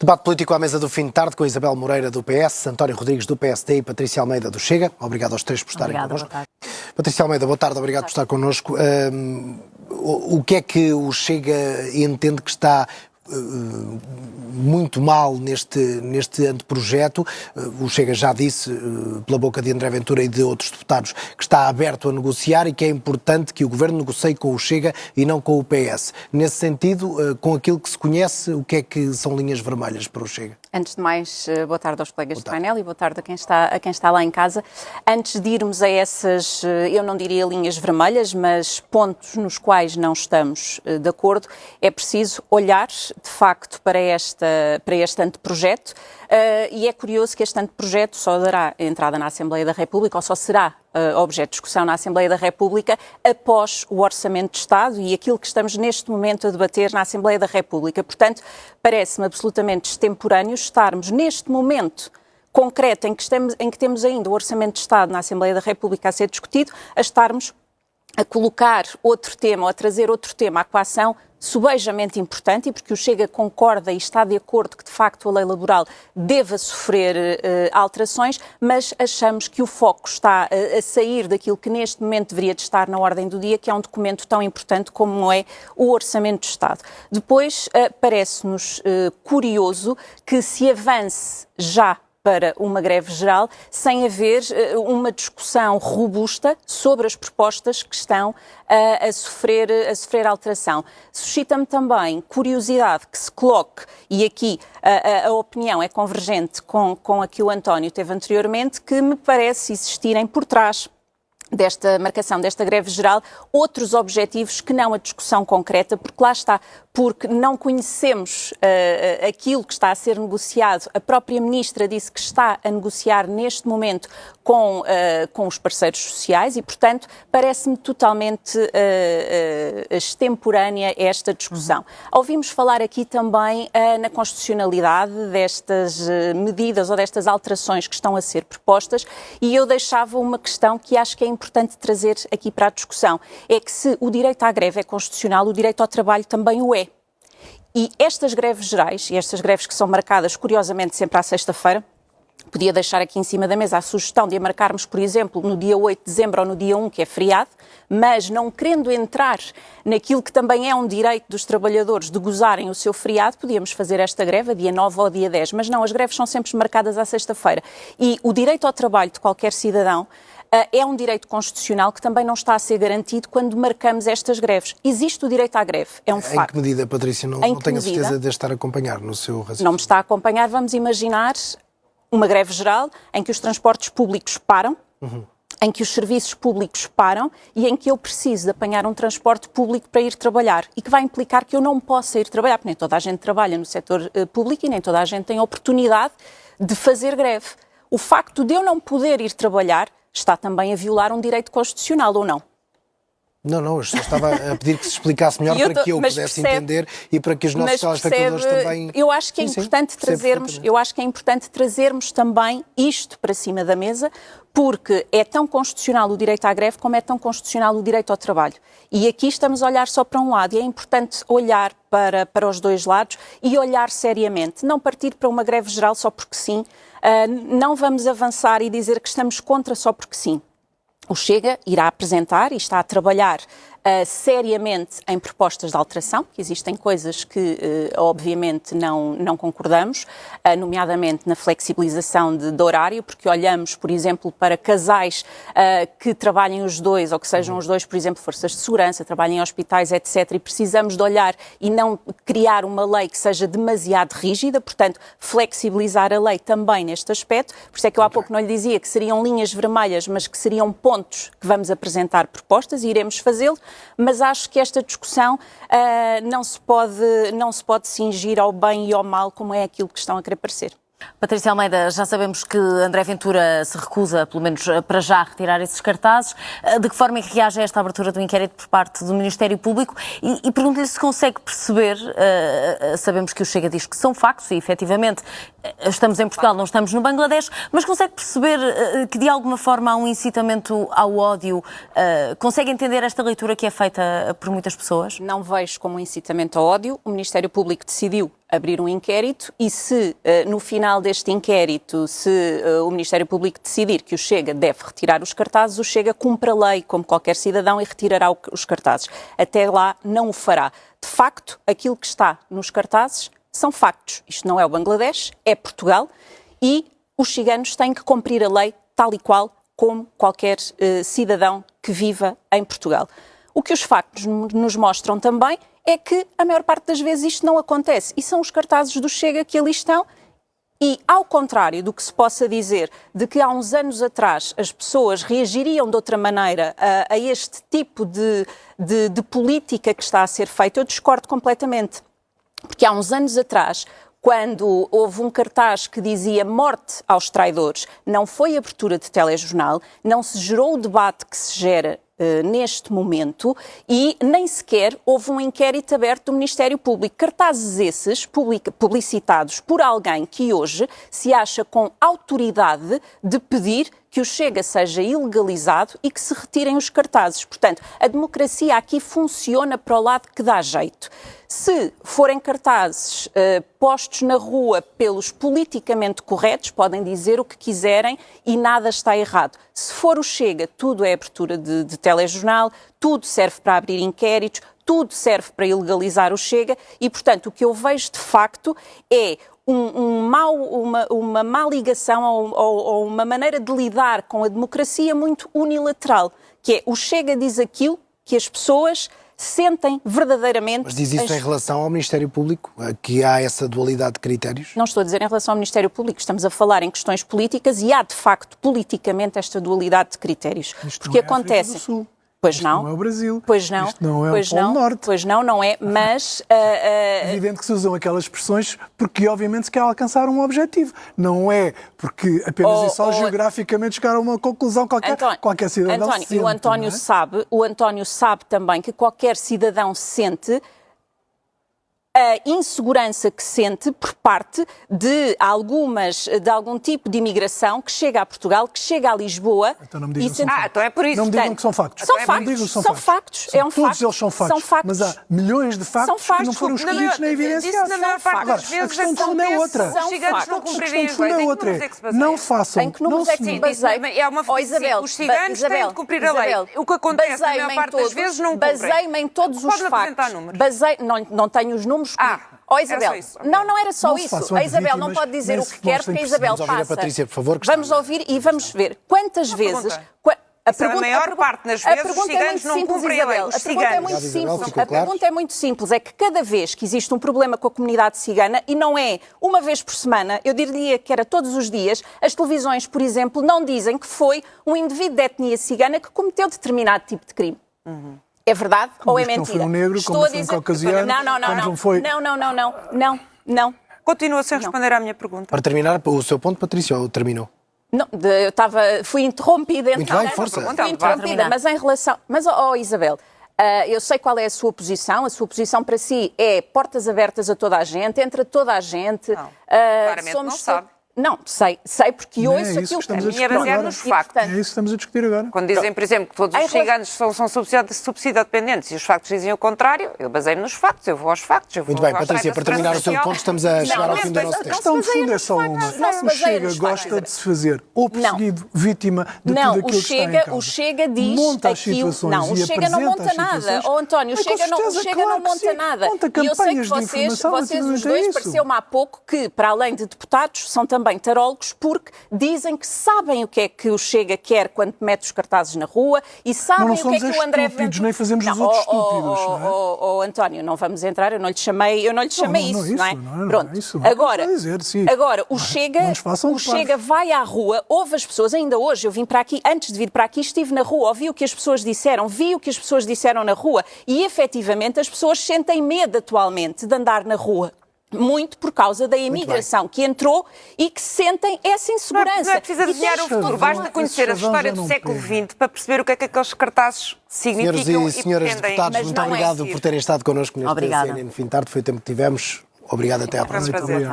Debate político à mesa do fim de tarde com Isabel Moreira do PS, António Rodrigues do PSD e Patrícia Almeida do Chega. Obrigado aos três por estarem connosco. Patrícia Almeida, boa tarde, obrigado por estar connosco. O que é que o Chega entende que está muito mal neste anteprojeto? O Chega já disse, pela boca de André Ventura e de outros deputados, que está aberto a negociar e que é importante que o Governo negocie com o Chega e não com o PS. Nesse sentido, com aquilo que se conhece, o que é que são linhas vermelhas para o Chega? Antes de mais, boa tarde aos colegas do painel e boa tarde a quem está lá em casa. Antes de irmos a essas, eu não diria linhas vermelhas, mas pontos nos quais não estamos de acordo, é preciso olhar, de facto, para este anteprojeto, e é curioso que este anteprojeto só dará entrada na Assembleia da República, ou só será objeto de discussão na Assembleia da República após o Orçamento de Estado e aquilo que estamos neste momento a debater na Assembleia da República. Portanto, parece-me absolutamente extemporâneo estarmos neste momento concreto em que temos ainda o Orçamento de Estado na Assembleia da República a ser discutido, a estarmos a colocar outro tema ou a trazer outro tema à coação subejamente importante, e porque o Chega concorda e está de acordo que, de facto, a lei laboral deva sofrer alterações, mas achamos que o foco está a sair daquilo que neste momento deveria de estar na ordem do dia, que é um documento tão importante como é o Orçamento de Estado. Depois, parece-nos curioso que se avance já para uma greve geral, sem haver uma discussão robusta sobre as propostas que estão a sofrer alteração. Suscita-me também curiosidade que se coloque, e aqui a opinião é convergente com a que o António teve anteriormente, que me parece existirem por trás desta marcação, desta greve geral, outros objetivos que não a discussão concreta, porque lá está, porque não conhecemos aquilo que está a ser negociado. A própria Ministra disse que está a negociar neste momento com os parceiros sociais e, portanto, parece-me totalmente extemporânea esta discussão. Ouvimos falar aqui também na constitucionalidade destas medidas ou destas alterações que estão a ser propostas, e eu deixava uma questão que acho que é importante trazer aqui para a discussão. É que se o direito à greve é constitucional, o direito ao trabalho também o é. E estas greves gerais, e estas greves que são marcadas, curiosamente, sempre à sexta-feira, podia deixar aqui em cima da mesa a sugestão de a marcarmos, por exemplo, no dia 8 de dezembro ou no dia 1, que é feriado, mas não querendo entrar naquilo que também é um direito dos trabalhadores de gozarem o seu feriado, podíamos fazer esta greve a dia 9 ou dia 10, mas não, as greves são sempre marcadas à sexta-feira. E o direito ao trabalho de qualquer cidadão é um direito constitucional que também não está a ser garantido quando marcamos estas greves. Existe o direito à greve, é um facto. Em que medida, Patrícia? Não tenho a certeza de estar a acompanhar no seu raciocínio. Não me está a acompanhar. Vamos imaginar uma greve geral em que os transportes públicos param, em que os serviços públicos param e em que eu preciso de apanhar um transporte público para ir trabalhar, e que vai implicar que eu não possa ir trabalhar, porque nem toda a gente trabalha no setor público e nem toda a gente tem a oportunidade de fazer greve. O facto de eu não poder ir trabalhar está também a violar um direito constitucional, ou não? Não, eu só estava a pedir que se explicasse melhor para que eu pudesse entender e para que os nossos telespectadores também... Eu acho que é importante trazermos também isto para cima da mesa, porque é tão constitucional o direito à greve como é tão constitucional o direito ao trabalho. E aqui estamos a olhar só para um lado, e é importante olhar para os dois lados e olhar seriamente, não partir para uma greve geral só porque sim. Não vamos avançar e dizer que estamos contra só porque sim. O Chega irá apresentar e está a trabalhar seriamente em propostas de alteração, que existem coisas que obviamente não concordamos, nomeadamente na flexibilização de horário, porque olhamos, por exemplo, para casais que trabalhem os dois, ou que sejam os dois, por exemplo, forças de segurança, trabalhem em hospitais, etc., e precisamos de olhar e não criar uma lei que seja demasiado rígida, portanto, flexibilizar a lei também neste aspecto. Por isso é que eu há pouco não lhe dizia que seriam linhas vermelhas, mas que seriam pontos que vamos apresentar propostas e iremos fazê-lo. Mas acho que esta discussão não se pode cingir ao bem e ao mal, como é aquilo que estão a querer parecer. Patrícia Almeida, já sabemos que André Ventura se recusa, pelo menos para já, a retirar esses cartazes. De que forma é que reage a esta abertura do inquérito por parte do Ministério Público? E pergunto-lhe se consegue perceber, sabemos que o Chega diz que são factos e, efetivamente, estamos em Portugal, não estamos no Bangladesh, mas consegue perceber que, de alguma forma, há um incitamento ao ódio? Consegue entender esta leitura que é feita por muitas pessoas? Não vejo como um incitamento ao ódio. O Ministério Público decidiu abrir um inquérito e se no final deste inquérito, se o Ministério Público decidir que o Chega deve retirar os cartazes, o Chega cumpre a lei como qualquer cidadão e retirará os cartazes. Até lá não o fará. De facto, aquilo que está nos cartazes são factos. Isto não é o Bangladesh, é Portugal e os ciganos têm que cumprir a lei tal e qual como qualquer cidadão que viva em Portugal. O que os factos nos mostram também é que a maior parte das vezes isto não acontece e são os cartazes do Chega que ali estão e, ao contrário do que se possa dizer de que há uns anos atrás as pessoas reagiriam de outra maneira a este tipo de política que está a ser feita, eu discordo completamente. Porque há uns anos atrás, quando houve um cartaz que dizia morte aos traidores, não foi abertura de telejornal, não se gerou o debate que se gera neste momento e nem sequer houve um inquérito aberto do Ministério Público. Cartazes esses publicitados por alguém que hoje se acha com autoridade de pedir que o Chega seja ilegalizado e que se retirem os cartazes. Portanto, a democracia aqui funciona para o lado que dá jeito. Se forem cartazes postos na rua pelos politicamente corretos, podem dizer o que quiserem e nada está errado. Se for o Chega, tudo é abertura de telejornal, tudo serve para abrir inquéritos, tudo serve para ilegalizar o Chega e, portanto, o que eu vejo de facto é uma má ligação ou uma maneira de lidar com a democracia muito unilateral, que é o Chega diz aquilo que as pessoas sentem verdadeiramente... Mas diz isso em relação ao Ministério Público, que há essa dualidade de critérios? Não estou a dizer em relação ao Ministério Público, estamos a falar em questões políticas e há, de facto, politicamente esta dualidade de critérios. Isto porque não é a África acontece... do Sul. Pois Isto não. não é o Brasil. Pois não. Isto não é pois o Polo não. Norte. Pois não é, mas... É evidente que se usam aquelas expressões porque, obviamente, se quer alcançar um objetivo. Não é porque apenas e só geograficamente chegar a uma conclusão qualquer cidadão António, sente. o António sabe também que qualquer cidadão sente a insegurança que sente por parte de algum tipo de imigração que chega a Portugal, que chega a Lisboa. Então não me digam e sente... então é por isso. Não me digam que são factos. São Não factos. me digam que São factos. É um Todos facto. eles são factos. São factos. Mas há milhões de factos que não foram escolhidos nem evidenciados. Na maior parte das vezes a questão de fundo é outra. Os ciganos não cumpririam as leis. É outra. Não façam. Em que números é que se baseia? É uma Isabel, os ciganos têm de cumprir a lei. O que acontece na maior parte das vezes não cumprem. Baseio-me em todos os factos. Não tenho os números. Isabel, não era só isso. A Isabel não pode dizer o que quer porque a Isabel passa. Vamos ouvir a Patrícia, por favor. Vamos ouvir e vamos ver quantas vezes... A maior parte das vezes os ciganos não cumprem a lei. A pergunta é muito simples. É que cada vez que existe um problema com a comunidade cigana, e não é uma vez por semana, eu diria que era todos os dias, as televisões, por exemplo, não dizem que foi um indivíduo de etnia cigana que cometeu determinado tipo de crime. É verdade ou é mentira? Não foi um negro, como foi um caucasiano, não foi... Não. Continua sem responder à minha pergunta. Para terminar, o seu ponto, Patrícia, ou terminou? Não, fui interrompida. Muito bem, força. Fui interrompida, mas em relação... Mas, Isabel, eu sei qual é a sua posição para si é portas abertas a toda a gente, entra toda a gente. Não, claramente não sabe. Não, sei porque ouço aquilo que... A minha baseada nos factos. É isso que estamos a discutir agora. Quando dizem, por exemplo, que todos os ciganos são subsidiodependentes e os factos dizem o contrário, eu baseio-me nos factos, eu vou aos factos. Muito bem, Patrícia, para terminar o seu ponto, estamos a chegar ao fim do nosso A tempo. questão de fundo é só uma. O Chega gosta de se fazer ou perseguido, vítima de tudo aquilo que está em causa. O Chega diz monta as aquilo... situações Não, o Chega não monta nada. António, o Chega não monta nada. E eu sei que vocês os dois, pareceu-me há pouco, que para além de deputados, são também tarólogos, porque dizem que sabem o que é que o Chega quer quando mete os cartazes na rua e sabem o que é que o André Ventura... nem fazemos os outros estúpidos, não é? António, não vamos entrar, eu não lhe chamei isso, não é? Pronto, isso, agora o Chega vai à rua, ouve as pessoas, ainda hoje eu vim para aqui, antes de vir para aqui, estive na rua, ouvi o que as pessoas disseram, vi o que as pessoas disseram na rua e efetivamente as pessoas sentem medo atualmente de andar na rua. Muito por causa da imigração que entrou e que sentem essa insegurança. Não é preciso adivinhar o futuro, basta conhecer a história do século XX para perceber o que é que aqueles cartazes significam. Senhores e senhoras deputados, Mas muito não é obrigado por terem estado connosco neste Obrigada. CNN Fim de Tarde. Foi o tempo que tivemos. Obrigado, até à próxima. Prazer.